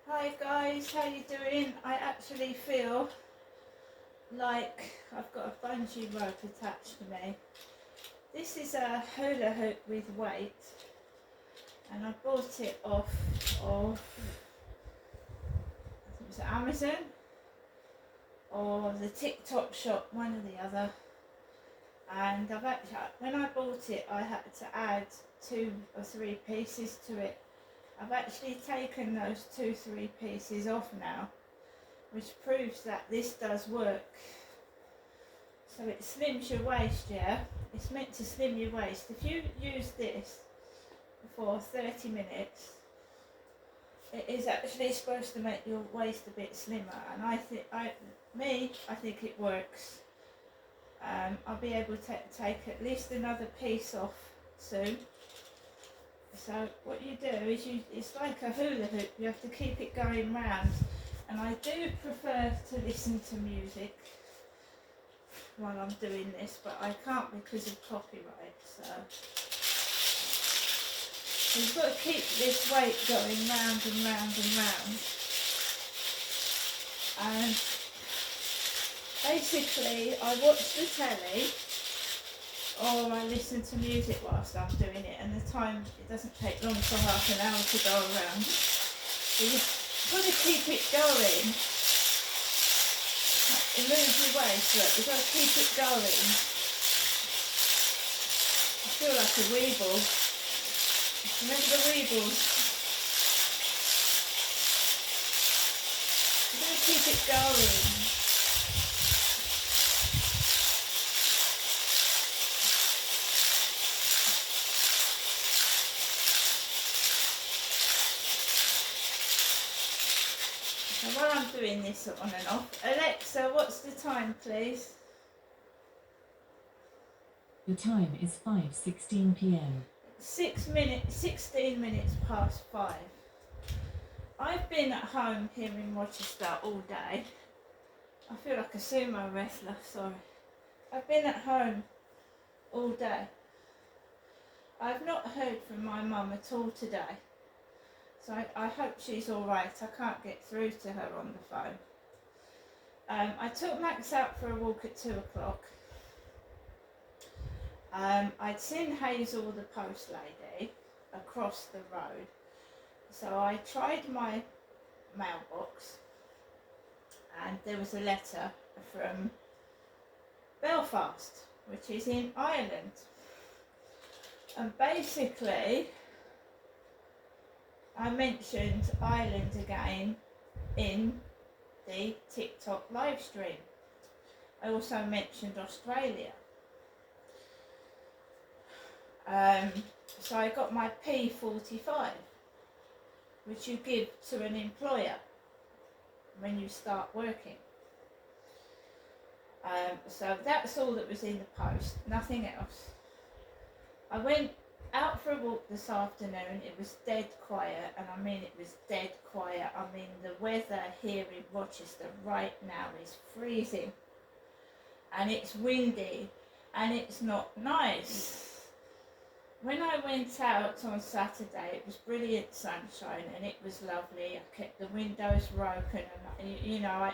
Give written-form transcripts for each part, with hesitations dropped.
Hi guys, how you doing? I actually feel like I've got a bungee rope attached to me. This is a hula hoop with weight and I bought it off of, I think it was Amazon or the TikTok shop, one or the other. And I've actually, when I bought it, I had to add 2 or 3 pieces to it. I've actually taken those 2-3 pieces off now, which proves that this does work. So it slims your waist, yeah? It's meant to slim your waist. If you use this for 30 minutes, it is actually supposed to make your waist a bit slimmer. And I think it works. I'll be able to take at least another piece off soon. So what you do is it's like a hula hoop. You have to keep it going round. And I do prefer to listen to music while I'm doing this, but I can't because of copyright. So you've got to keep this weight going round and round and round. And basically I watch the telly or I listen to music whilst I'm doing it, and the time, it doesn't take long for half an hour to go around. So you've got to keep it going. It moves your waist, look, you've got to keep it going. I feel like a weeble. Remember the weebles? You've got to keep it going. So while I'm doing this on and off, Alexa, what's the time, please? The time is 5:16 p.m. 16 minutes past 5. I've been at home here in Rochester all day. I feel like a sumo wrestler, sorry. I've been at home all day. I've not heard from my mum at all today. So I hope she's alright. I can't get through to her on the phone. I took Max out for a walk at 2 o'clock. I'd seen Hazel, the post lady, across the road. So I tried my mailbox and there was a letter from Belfast, which is in Ireland. And basically, I mentioned Ireland again in the TikTok live stream. I also mentioned Australia. So I got my P45, which you give to an employer when you start working. So that's all that was in the post, nothing else. I went out for a walk this afternoon. It was dead quiet, and I mean it was dead quiet. I mean the weather here in Rochester right now is freezing and it's windy and it's not nice. When I went out on Saturday, it was brilliant sunshine and it was lovely. I kept the windows open and you know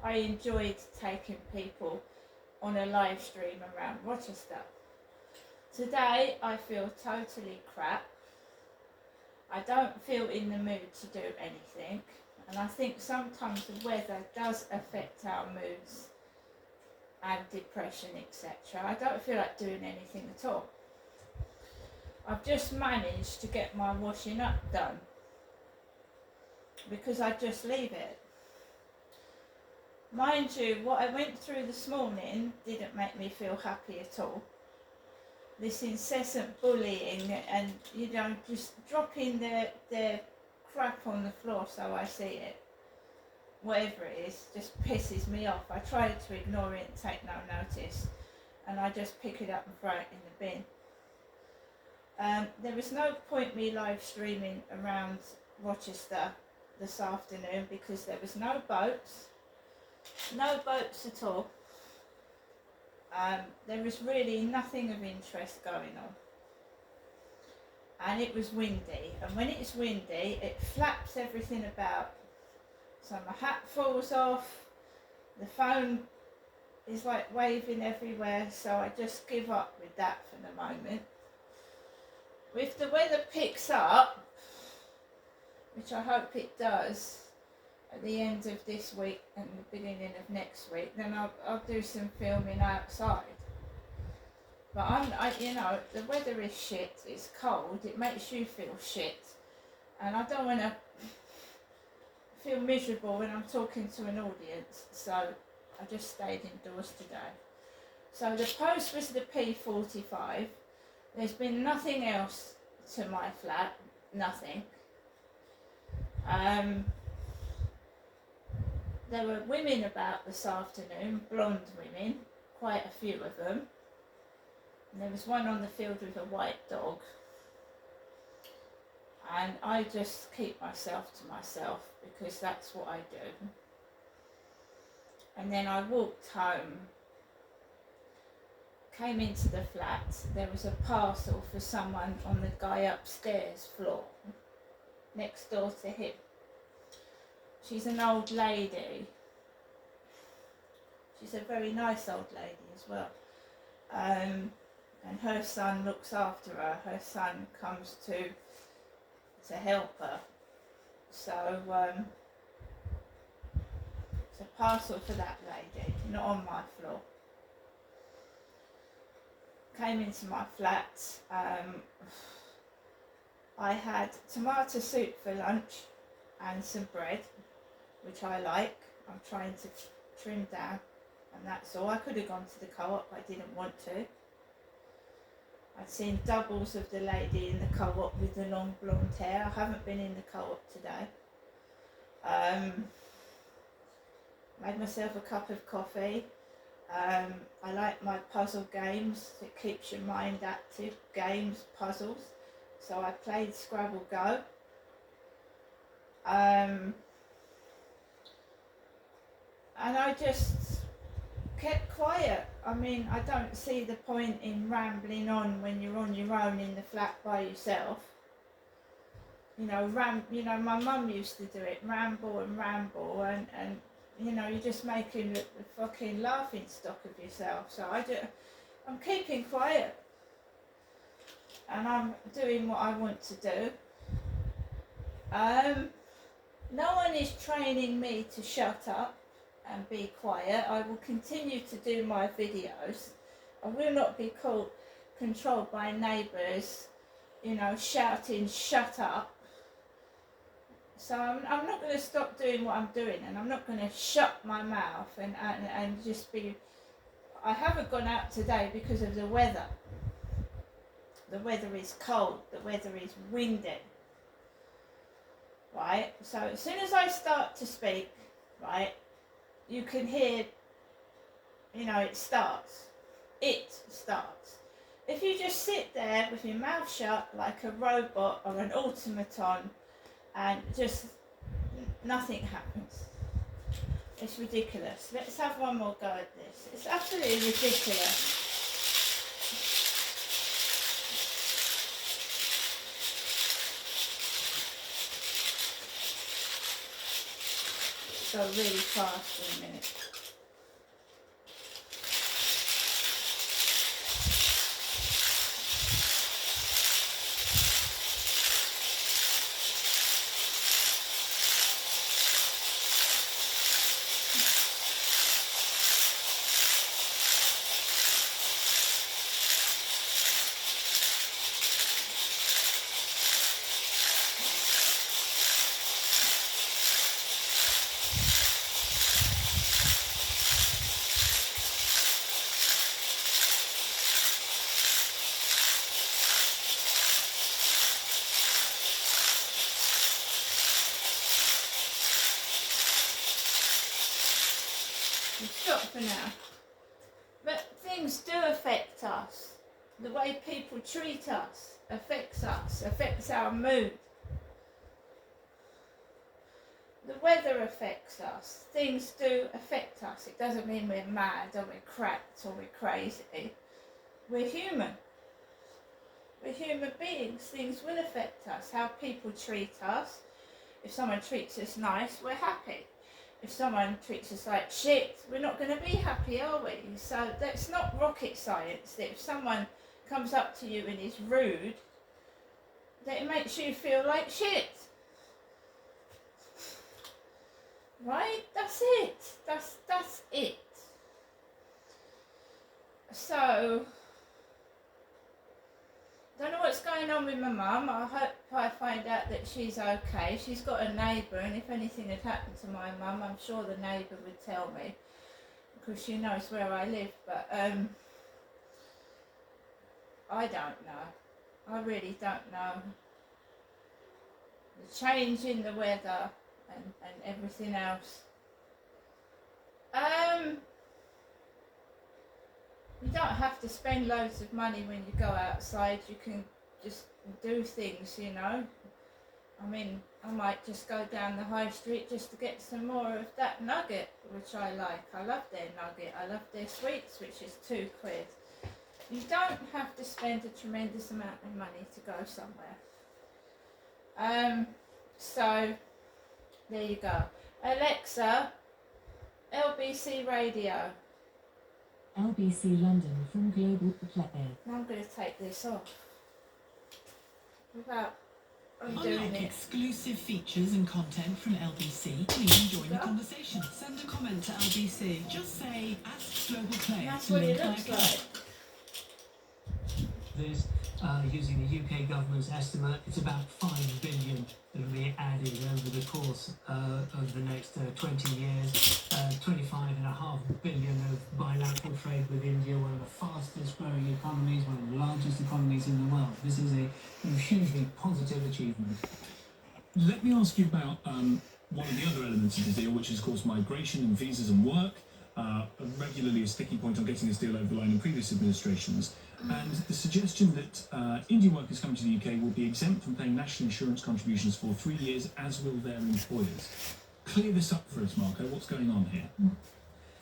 I enjoyed taking people on a live stream around Rochester. Today I feel totally crap. I don't feel in the mood to do anything, and I think sometimes the weather does affect our moods and depression, etc. I don't feel like doing anything at all. I've just managed to get my washing up done because I just leave it. Mind you, what I went through this morning didn't make me feel happy at all. This incessant bullying and, you know, just dropping their crap on the floor so I see it. Whatever it is, just pisses me off. I try to ignore it and take no notice, and I just pick it up and throw it in the bin. There was no point me live streaming around Rochester this afternoon because there was no boats at all. There was really nothing of interest going on, and it was windy, and when it's windy it flaps everything about So my hat falls off, the phone is like waving everywhere, so I just give up with that for the moment. If the weather picks up, which I hope it does, at the end of this week and the beginning of next week, then I'll do some filming outside. But you know, the weather is shit, it's cold, it makes you feel shit. And I don't want to feel miserable when I'm talking to an audience, so I just stayed indoors today. So the post was the P45. There's been nothing else to my flat, nothing. There were women about this afternoon, blonde women, quite a few of them. And there was one on the field with a white dog. And I just keep myself to myself because that's what I do. And then I walked home, came into the flat. There was a parcel for someone on the guy upstairs floor, next door to him. She's an old lady. She's a very nice old lady as well. And her son looks after her. Her son comes to help her. So it's a parcel for that lady, not on my floor. Came into my flat. I had tomato soup for lunch and some bread, which I like. I'm trying to trim down, and that's all. I could have gone to the co-op, I didn't want to. I'd seen doubles of the lady in the co-op with the long blonde hair. I haven't been in the co-op today. Made myself a cup of coffee. I like my puzzle games. It keeps your mind active. Games, puzzles. So I played Scrabble Go. And I just kept quiet. I mean, I don't see the point in rambling on when you're on your own in the flat by yourself. You know, my mum used to do it, ramble and you know, you're just making the fucking laughing stock of yourself. So I'm keeping quiet. And I'm doing what I want to do. No one is training me to shut up and be quiet. I will continue to do my videos. I will not be controlled by neighbours, you know, shouting shut up. So I'm not going to stop doing what I'm doing, and I'm not going to shut my mouth and just be... I haven't gone out today because of the weather. The weather is cold, the weather is windy. Right, so as soon as I start to speak, right, you can hear, you know, it starts. If you just sit there with your mouth shut like a robot or an automaton and just nothing happens, it's ridiculous. Let's have one more go at this. It's absolutely ridiculous. Go really fast in a minute. Stop for now. But things do affect us. The way people treat us, affects our mood. The weather affects us. Things do affect us. It doesn't mean we're mad or we're cracked or we're crazy. We're human. We're human beings. Things will affect us. How people treat us. If someone treats us nice, we're happy. if someone treats us like shit, we're not going to be happy, are we? So that's not rocket science. That if someone comes up to you and is rude, that it makes you feel like shit. Right? That's it. That's it. So, don't know what's going on with my mum. I hope I find out that she's okay. She's got a neighbour, and if anything had happened to my mum, I'm sure the neighbour would tell me, because she knows where I live. But I don't know. I really don't know. The change in the weather and everything else. You don't have to spend loads of money when you go outside. You can just do things, you know. I mean, I might just go down the high street just to get some more of that nugget, which I like. I love their nugget. I love their sweets, which is £2. You don't have to spend a tremendous amount of money to go somewhere. So, there you go. Alexa, LBC Radio. LBC London from Global Play. Now I'm going to take this off without undoing Unlock it. exclusive features and content from LBC. Please join the conversation. Send a comment to LBC. Just say, ask Global Play. That's what it looks like. This, using the UK government's estimate, it's about 5 billion that will be added over the course of the next 20 years. 25.5 billion of bilateral trade with India, one of the fastest growing economies, one of the largest economies in the world. This is a hugely positive achievement. Let me ask you about one of the other elements of the deal, which is, of course, migration and visas and work. Regularly a sticking point on getting this deal over the line in previous administrations. And the suggestion that Indian workers coming to the UK will be exempt from paying national insurance contributions for 3 years, as will their employers. Clear this up for us, Marco. What's going on here?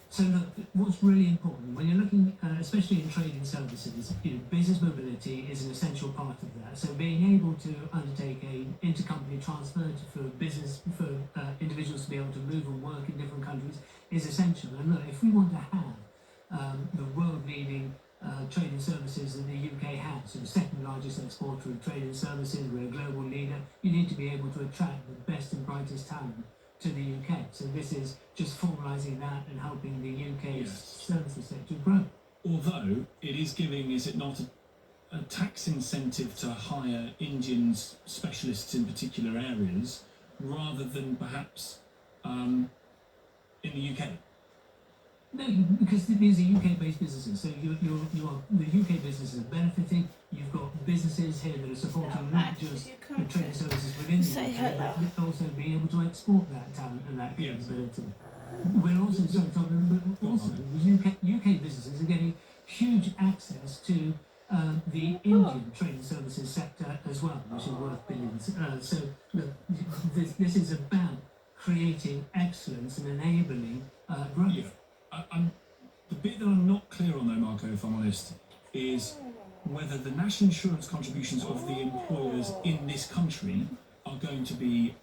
So look, what's really important when you're looking, especially in trading services, business mobility is an essential part of that. So being able to undertake a intercompany transfer for business, for individuals to be able to move and work in different countries is essential. And look, if we want to have the world-leading trading services that the UK has, so the second largest exporter of trading services, we're a global leader, you need to be able to attract the best and brightest talent to the UK. So this is just formalising that and helping the UK's services sector grow. Although it is giving, is it not, a tax incentive to hire Indian specialists in particular areas rather than perhaps in the UK? No, because these are UK-based businesses, so the UK businesses are benefiting. You've got businesses here that are supporting not just the trading services within the UK, but also being able to export that talent and that capability. We're also, UK businesses are getting huge access to the Indian trading services sector as well, which is worth billions. So look, this is about creating excellence and enabling growth. Yeah. The bit that I'm not clear on, though, Marco, if I'm honest, is whether the national insurance contributions of the employers in this country are going to be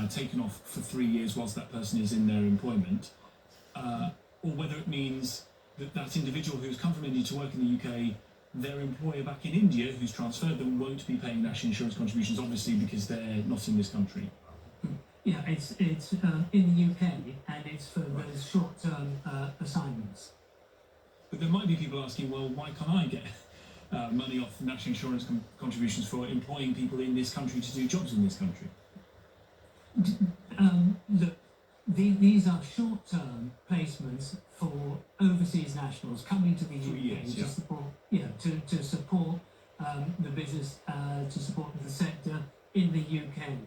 taken off for 3 years whilst that person is in their employment, or whether it means that that individual who's come from India to work in the UK, their employer back in India who's transferred them won't be paying national insurance contributions, obviously, because they're not in this country. Yeah, it's in the UK, and it's for those short-term assignments. But there might be people asking, well, why can't I get money off national insurance contributions for employing people in this country to do jobs in this country? Look, these are short-term placements for overseas nationals coming to the UK to support, to support the business, to support the sector in the UK.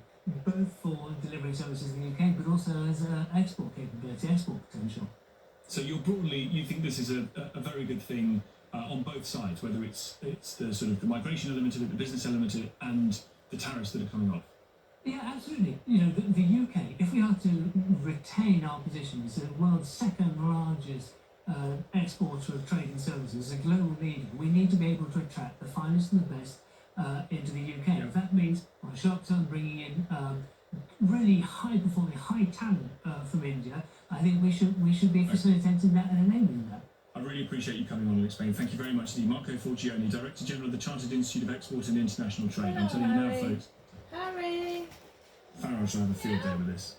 Both for delivering services in the UK, but also as export capability, export potential. So you think this is a very good thing on both sides, whether it's the sort of the migration element of it, the business element of it, and the tariffs that are coming off. Yeah, absolutely. The UK, if we are to retain our position as the world's second largest exporter of trading services, a global leader, we need to be able to attract the finest and the best into the UK. If that means on a short term bringing in really high performing, high talent from India, I think we should be facilitating that and enabling that. I really appreciate you coming on and explaining. Thank you very much indeed. Marco Forgione, Director General of the Chartered Institute of Export and International Trade. I'm telling you now, Harry. folks, Harry. Farage should have a field day with this.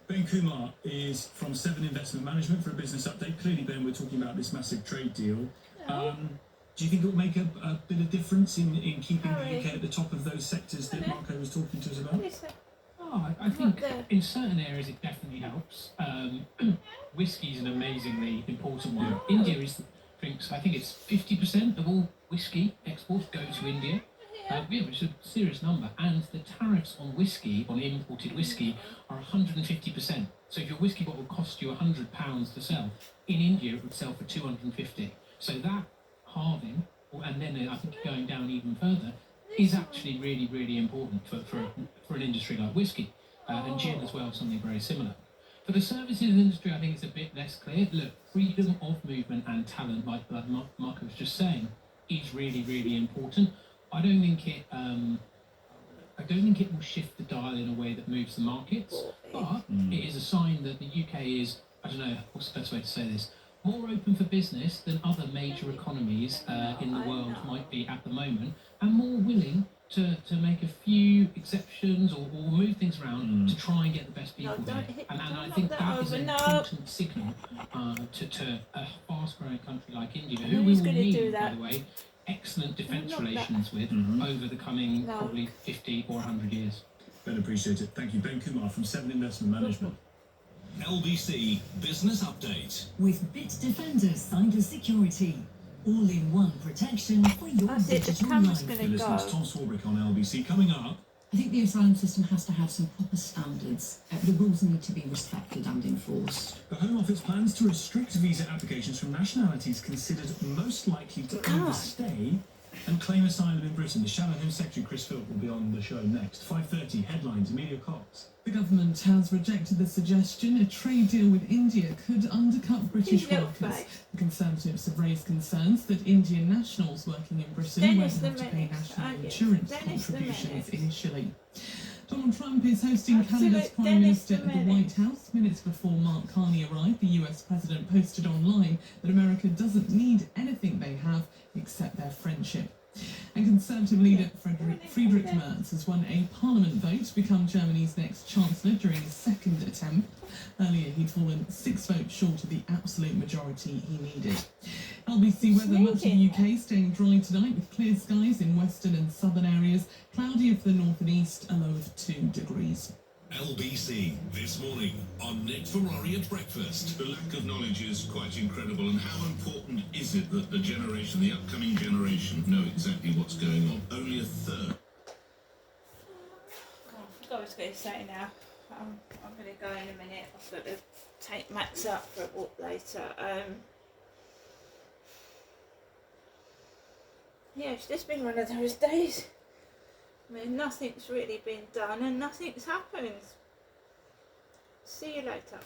Ben Kumar is from Seven Investment Management for a business update. Clearly, Ben, we're talking about this massive trade deal. Do you think it will make a bit of difference in keeping the UK at the top of those sectors that Marco was talking to us about? Oh, I think in certain areas it definitely helps. Whiskey is an amazingly important one. India drinks, I think it's 50% of all whiskey exports go to India. Which is a serious number. And the tariffs on whiskey, on imported whiskey, are 150%. So if your whiskey bottle cost you £100 to sell, in India it would sell for 250. So that halving, and then I think going down even further, is actually really, really important for an industry like whiskey. And gin as well, something very similar. For the services industry, I think it's a bit less clear. Look, freedom of movement and talent, like Marco was just saying, is really, really important. I don't think it will shift the dial in a way that moves the markets, but it is a sign that the UK is, I don't know, what's the best way to say this, more open for business than other major economies in the world might be at the moment, and more willing to make a few exceptions or move things around to try and get the best people there. And I think that is an important signal to a fast-growing country like India, who we will need, by the way, excellent defence relations with over the coming probably 50 or 100 years. Ben, appreciate it. Thank you. Ben Kumar from Seven Investment Management. LBC Business Update. With Bitdefender Cyber Security. All-in-one protection for your That's it, the digital camera's life. going to You're listening to go. Tom Swarbrick on LBC. Coming up, I think the asylum system has to have some proper standards. The rules need to be respected and enforced. the Home Office plans to restrict visa applications from nationalities considered most likely to overstay and claim asylum in Britain. The Shallow Home Secretary Chris Philp will be on the show next. 5:30 headlines. Amelia Cox. The government has rejected the suggestion a trade deal with India could undercut British workers. The Conservatives have raised concerns that Indian nationals working in Britain won't have to pay national insurance contributions initially. Donald Trump is hosting Canada's Prime Minister at the White House. Minutes before Mark Carney arrived, the US President posted online that America doesn't need anything they have except their friendship. And Conservative leader Friedrich Merz has won a parliament vote to become Germany's next chancellor during his second attempt. Earlier, he'd fallen 6 votes short of the absolute majority he needed. LBC weather, much of the UK staying dry tonight with clear skies in western and southern areas, cloudy for the north and east, a low of 2 degrees. LBC this morning on Nick Ferrari at breakfast. The lack of knowledge is quite incredible, and how important is it that the upcoming generation, know exactly what's going on? Only a third. I forgot what I was going to say now. I'm going to go in a minute. I've got to take Max up for a walk later. Yeah, it's just been one of those days. I mean, nothing's really been done and nothing's happened. See you later.